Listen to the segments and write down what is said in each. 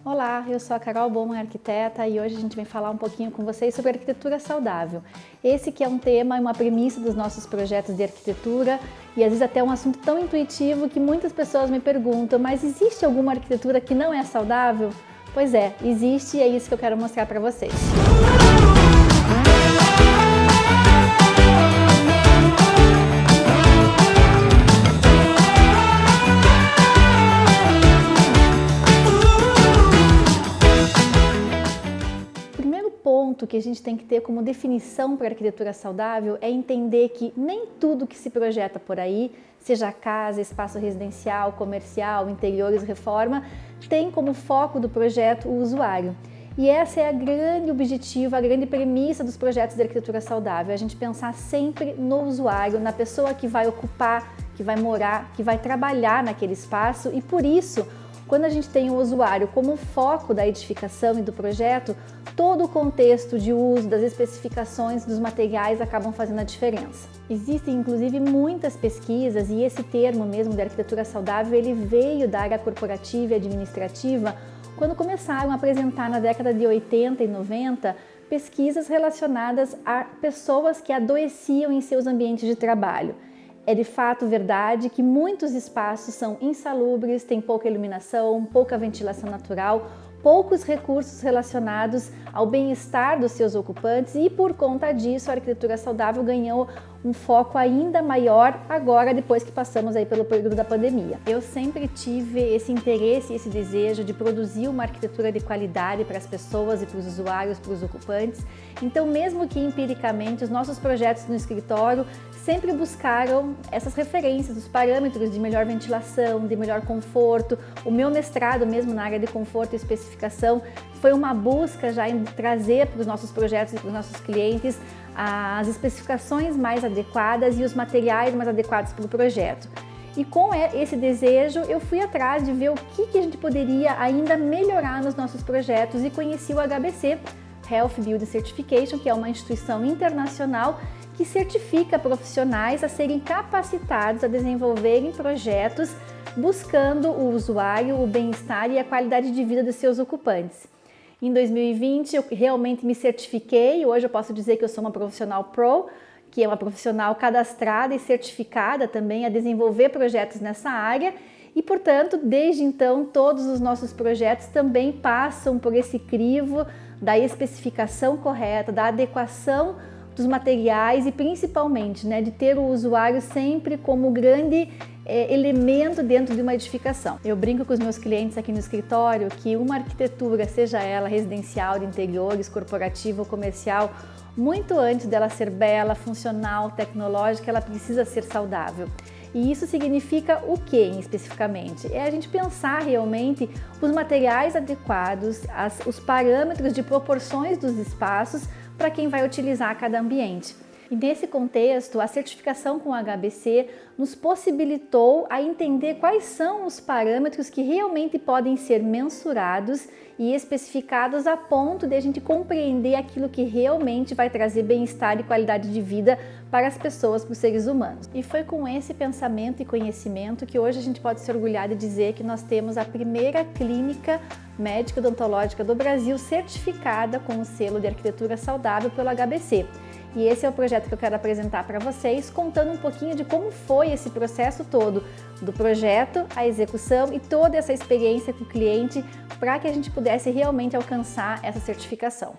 Olá, eu sou a Carol Bowman, arquiteta, e hoje a gente vem falar um pouquinho com vocês sobre arquitetura saudável. Esse que é um tema e uma premissa dos nossos projetos de arquitetura e às vezes até um assunto tão intuitivo que muitas pessoas me perguntam, mas existe alguma arquitetura que não é saudável? Pois é, existe e é isso que eu quero mostrar para vocês. Ponto que a gente tem que ter como definição para a arquitetura saudável é entender que nem tudo que se projeta por aí, seja casa, espaço residencial, comercial, interiores, reforma, tem como foco do projeto o usuário. E essa é a grande objetivo, a grande premissa dos projetos de arquitetura saudável, a gente pensar sempre no usuário, na pessoa que vai ocupar, que vai morar, que vai trabalhar naquele espaço e por isso, quando a gente tem o usuário como foco da edificação e do projeto, todo o contexto de uso, das especificações, dos materiais acabam fazendo a diferença. Existem inclusive muitas pesquisas e esse termo mesmo de arquitetura saudável ele veio da área corporativa e administrativa quando começaram a apresentar na década de 80 e 90 pesquisas relacionadas a pessoas que adoeciam em seus ambientes de trabalho. É de fato verdade que muitos espaços são insalubres, têm pouca iluminação, pouca ventilação natural, poucos recursos relacionados ao bem-estar dos seus ocupantes e por conta disso a arquitetura saudável ganhou um foco ainda maior agora depois que passamos aí pelo período da pandemia. Eu sempre tive esse interesse e esse desejo de produzir uma arquitetura de qualidade para as pessoas e para os usuários, para os ocupantes. Então, mesmo que empiricamente os nossos projetos no escritório sempre buscaram essas referências, os parâmetros de melhor ventilação, de melhor conforto. O meu mestrado mesmo na área de conforto e especificação foi uma busca já em trazer para os nossos projetos e para os nossos clientes as especificações mais adequadas e os materiais mais adequados para o projeto. E com esse desejo eu fui atrás de ver o que a gente poderia ainda melhorar nos nossos projetos e conheci o HBC, Health Building Certification, que é uma instituição internacional que certifica profissionais a serem capacitados a desenvolverem projetos buscando o usuário, o bem-estar e a qualidade de vida dos seus ocupantes. Em 2020 eu realmente me certifiquei, hoje eu posso dizer que eu sou uma profissional Pro, que é uma profissional cadastrada e certificada também a desenvolver projetos nessa área e, portanto, desde então todos os nossos projetos também passam por esse crivo da especificação correta, da adequação dos materiais e principalmente de ter o usuário sempre como grande elemento dentro de uma edificação. Eu brinco com os meus clientes aqui no escritório que uma arquitetura, seja ela residencial, de interiores, corporativa ou comercial, muito antes dela ser bela, funcional, tecnológica, ela precisa ser saudável. E isso significa o que especificamente? É a gente pensar realmente os materiais adequados, os parâmetros de proporções dos espaços para quem vai utilizar cada ambiente. E nesse contexto, a certificação com o HBC nos possibilitou a entender quais são os parâmetros que realmente podem ser mensurados e especificados a ponto de a gente compreender aquilo que realmente vai trazer bem-estar e qualidade de vida para as pessoas, para os seres humanos. E foi com esse pensamento e conhecimento que hoje a gente pode se orgulhar de dizer que nós temos a primeira clínica médica odontológica do Brasil certificada com o selo de arquitetura saudável pelo HBC. E esse é o projeto que eu quero apresentar para vocês, contando um pouquinho de como foi esse processo todo, do projeto, à execução e toda essa experiência com o cliente para que a gente pudesse realmente alcançar essa certificação.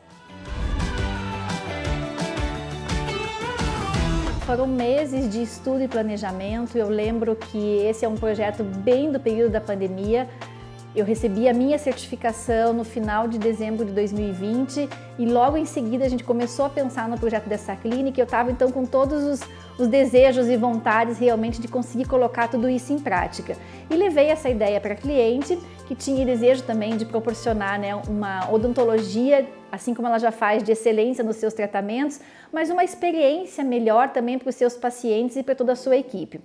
Foram meses de estudo e planejamento, eu lembro que esse é um projeto bem do período da pandemia. Eu recebi a minha certificação no final de dezembro de 2020 e logo em seguida a gente começou a pensar no projeto dessa clínica. Eu estava então com todos os desejos e vontades realmente de conseguir colocar tudo isso em prática. E levei essa ideia para a cliente, que tinha desejo também de proporcionar uma odontologia, assim como ela já faz, de excelência nos seus tratamentos, mas uma experiência melhor também para os seus pacientes e para toda a sua equipe.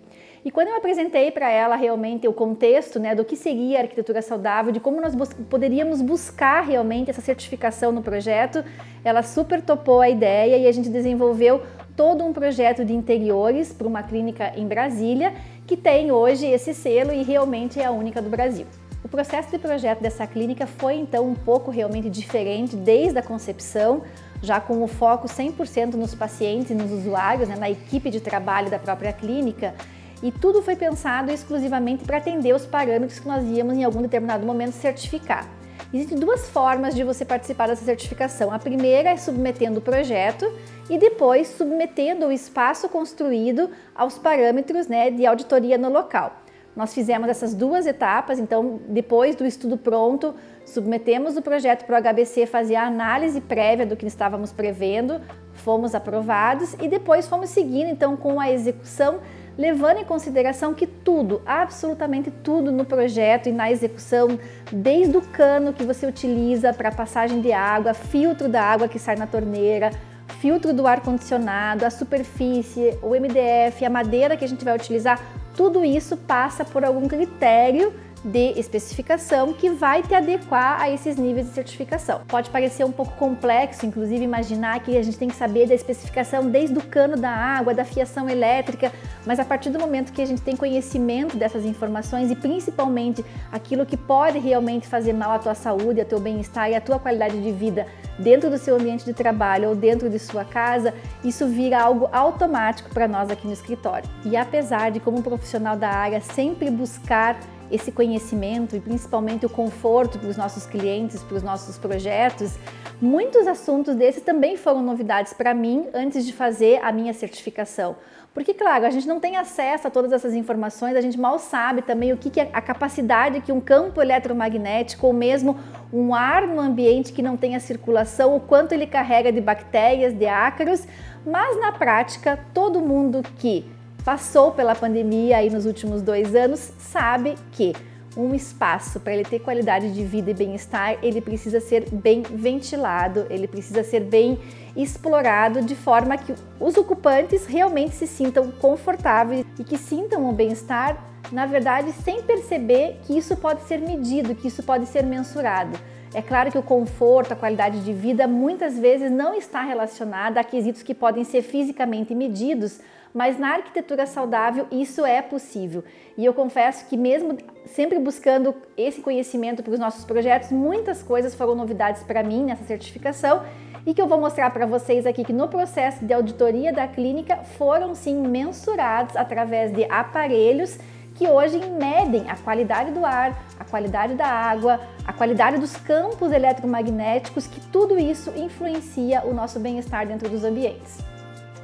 E quando eu apresentei para ela realmente o contexto do que seria a arquitetura saudável, de como nós poderíamos buscar realmente essa certificação no projeto, ela super topou a ideia e a gente desenvolveu todo um projeto de interiores para uma clínica em Brasília, que tem hoje esse selo e realmente é a única do Brasil. O processo de projeto dessa clínica foi então um pouco realmente diferente desde a concepção, já com o foco 100% nos pacientes e nos usuários, né, na equipe de trabalho da própria clínica, e tudo foi pensado exclusivamente para atender os parâmetros que nós íamos em algum determinado momento certificar. Existem duas formas de você participar dessa certificação. A primeira é submetendo o projeto e depois submetendo o espaço construído aos parâmetros, né, de auditoria no local. Nós fizemos essas duas etapas, então depois do estudo pronto, submetemos o projeto para o HBC fazer a análise prévia do que estávamos prevendo, fomos aprovados e depois fomos seguindo então com a execução, levando em consideração que tudo, absolutamente tudo no projeto e na execução, desde o cano que você utiliza para passagem de água, filtro da água que sai na torneira, filtro do ar-condicionado, a superfície, o MDF, a madeira que a gente vai utilizar, tudo isso passa por algum critério de especificação que vai te adequar a esses níveis de certificação. Pode parecer um pouco complexo, inclusive imaginar que a gente tem que saber da especificação desde o cano da água, da fiação elétrica, mas a partir do momento que a gente tem conhecimento dessas informações e principalmente aquilo que pode realmente fazer mal à tua saúde, ao teu bem-estar e à tua qualidade de vida dentro do seu ambiente de trabalho ou dentro de sua casa, isso vira algo automático para nós aqui no escritório. E apesar de, como profissional da área, sempre buscar esse conhecimento e principalmente o conforto para os nossos clientes, para os nossos projetos, muitos assuntos desses também foram novidades para mim antes de fazer a minha certificação. Porque, claro, a gente não tem acesso a todas essas informações, a gente mal sabe também o que é a capacidade que um campo eletromagnético ou mesmo um ar no ambiente que não tem a circulação, o quanto ele carrega de bactérias, de ácaros, mas na prática todo mundo que passou pela pandemia aí nos últimos 2 anos sabe que um espaço, para ele ter qualidade de vida e bem-estar, ele precisa ser bem ventilado, ele precisa ser bem explorado de forma que os ocupantes realmente se sintam confortáveis e que sintam o bem-estar, na verdade, sem perceber que isso pode ser medido, que isso pode ser mensurado. É claro que o conforto, a qualidade de vida muitas vezes não está relacionada a quesitos que podem ser fisicamente medidos, mas na arquitetura saudável isso é possível. E eu confesso que mesmo sempre buscando esse conhecimento para os nossos projetos, muitas coisas foram novidades para mim nessa certificação e que eu vou mostrar para vocês aqui que no processo de auditoria da clínica foram sim mensurados através de aparelhos que hoje medem a qualidade do ar, a qualidade da água, a qualidade dos campos eletromagnéticos, que tudo isso influencia o nosso bem-estar dentro dos ambientes.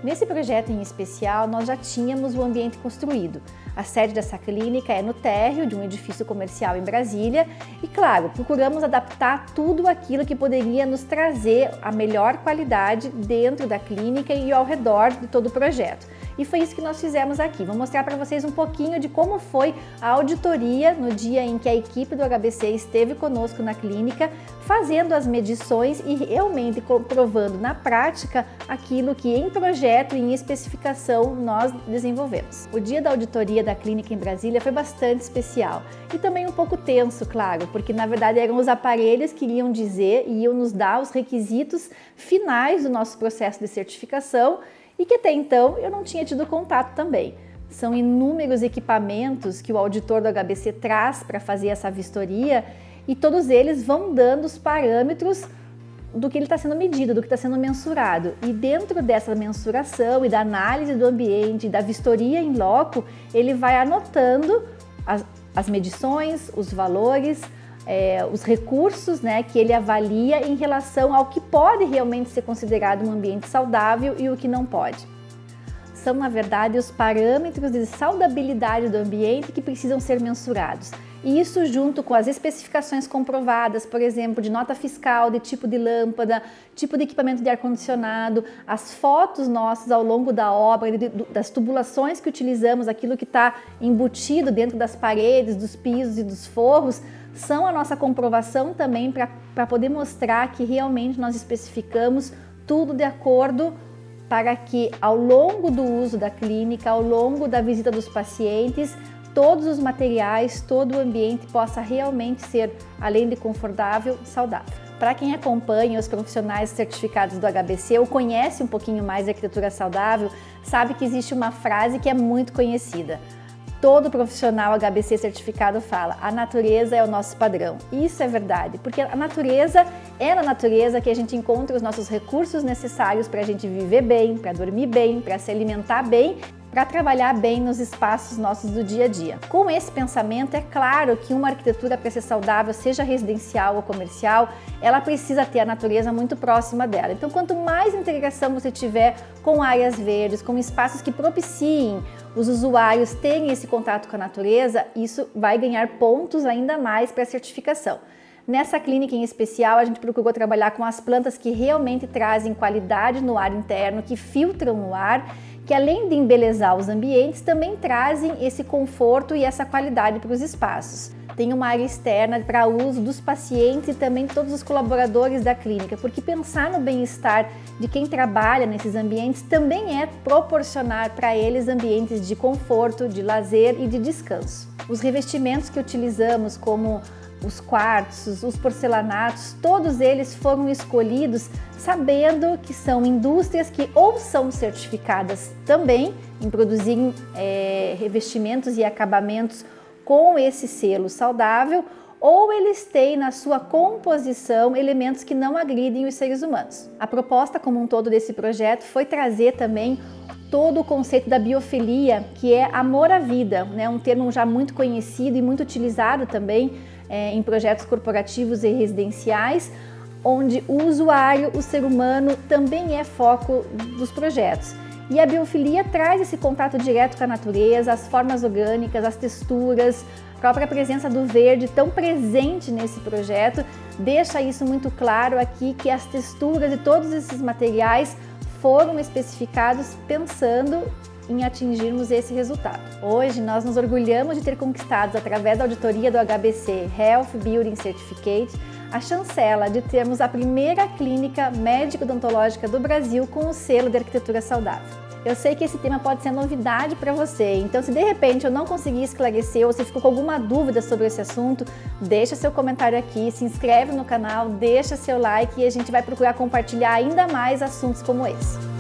Nesse projeto em especial, nós já tínhamos o ambiente construído. A sede dessa clínica é no térreo de um edifício comercial em Brasília e, claro, procuramos adaptar tudo aquilo que poderia nos trazer a melhor qualidade dentro da clínica e ao redor de todo o projeto. E foi isso que nós fizemos aqui. Vou mostrar para vocês um pouquinho de como foi a auditoria no dia em que a equipe do HBC esteve conosco na clínica, fazendo as medições e realmente comprovando na prática aquilo que em projeto e em especificação nós desenvolvemos. O dia da auditoria da clínica em Brasília foi bastante especial e também um pouco tenso, claro, porque na verdade eram os aparelhos que iriam dizer e iam nos dar os requisitos finais do nosso processo de certificação e que até então eu não tinha tido contato também. São inúmeros equipamentos que o auditor do HBC traz para fazer essa vistoria e todos eles vão dando os parâmetros do que ele está sendo medido, do que está sendo mensurado. E dentro dessa mensuração e da análise do ambiente, da vistoria em loco, ele vai anotando as medições, os valores, os recursos, né, que ele avalia em relação ao que pode realmente ser considerado um ambiente saudável e o que não pode. São, na verdade, os parâmetros de saudabilidade do ambiente que precisam ser mensurados. E isso junto com as especificações comprovadas, por exemplo, de nota fiscal, de tipo de lâmpada, tipo de equipamento de ar-condicionado, as fotos nossas ao longo da obra, das tubulações que utilizamos, aquilo que está embutido dentro das paredes, dos pisos e dos forros, são a nossa comprovação também para poder mostrar que realmente nós especificamos tudo de acordo para que ao longo do uso da clínica, ao longo da visita dos pacientes, todos os materiais, todo o ambiente possa realmente ser, além de confortável, saudável. Para quem acompanha os profissionais certificados do HBC ou conhece um pouquinho mais da arquitetura saudável, sabe que existe uma frase que é muito conhecida. Todo profissional HBC certificado fala, a natureza é o nosso padrão. Isso é verdade, porque a natureza é na natureza que a gente encontra os nossos recursos necessários para a gente viver bem, para dormir bem, para se alimentar bem, para trabalhar bem nos espaços nossos do dia a dia. Com esse pensamento, é claro que uma arquitetura, para ser saudável, seja residencial ou comercial, ela precisa ter a natureza muito próxima dela. Então, quanto mais integração você tiver com áreas verdes, com espaços que propiciem os usuários terem esse contato com a natureza, isso vai ganhar pontos ainda mais para a certificação. Nessa clínica em especial, a gente procurou trabalhar com as plantas que realmente trazem qualidade no ar interno, que filtram o ar, que além de embelezar os ambientes, também trazem esse conforto e essa qualidade para os espaços. Tem uma área externa para uso dos pacientes e também todos os colaboradores da clínica, porque pensar no bem-estar de quem trabalha nesses ambientes também é proporcionar para eles ambientes de conforto, de lazer e de descanso. Os revestimentos que utilizamos, como os quartzos, os porcelanatos, todos eles foram escolhidos sabendo que são indústrias que ou são certificadas também em produzir revestimentos e acabamentos com esse selo saudável, ou eles têm na sua composição elementos que não agridem os seres humanos. A proposta como um todo desse projeto foi trazer também todo o conceito da biofilia, que é amor à vida, né? Um termo já muito conhecido e muito utilizado também em projetos corporativos e residenciais, onde o usuário, o ser humano, também é foco dos projetos. E a biofilia traz esse contato direto com a natureza, as formas orgânicas, as texturas, a própria presença do verde tão presente nesse projeto, deixa isso muito claro aqui, que as texturas e todos esses materiais foram especificados pensando em atingirmos esse resultado. Hoje nós nos orgulhamos de ter conquistado, através da auditoria do HBC Health Building Certificate, a chancela de termos a primeira clínica médico-odontológica do Brasil com o selo de arquitetura saudável. Eu sei que esse tema pode ser novidade para você, então se de repente eu não conseguir esclarecer ou se ficou com alguma dúvida sobre esse assunto, deixa seu comentário aqui, se inscreve no canal, deixa seu like e a gente vai procurar compartilhar ainda mais assuntos como esse.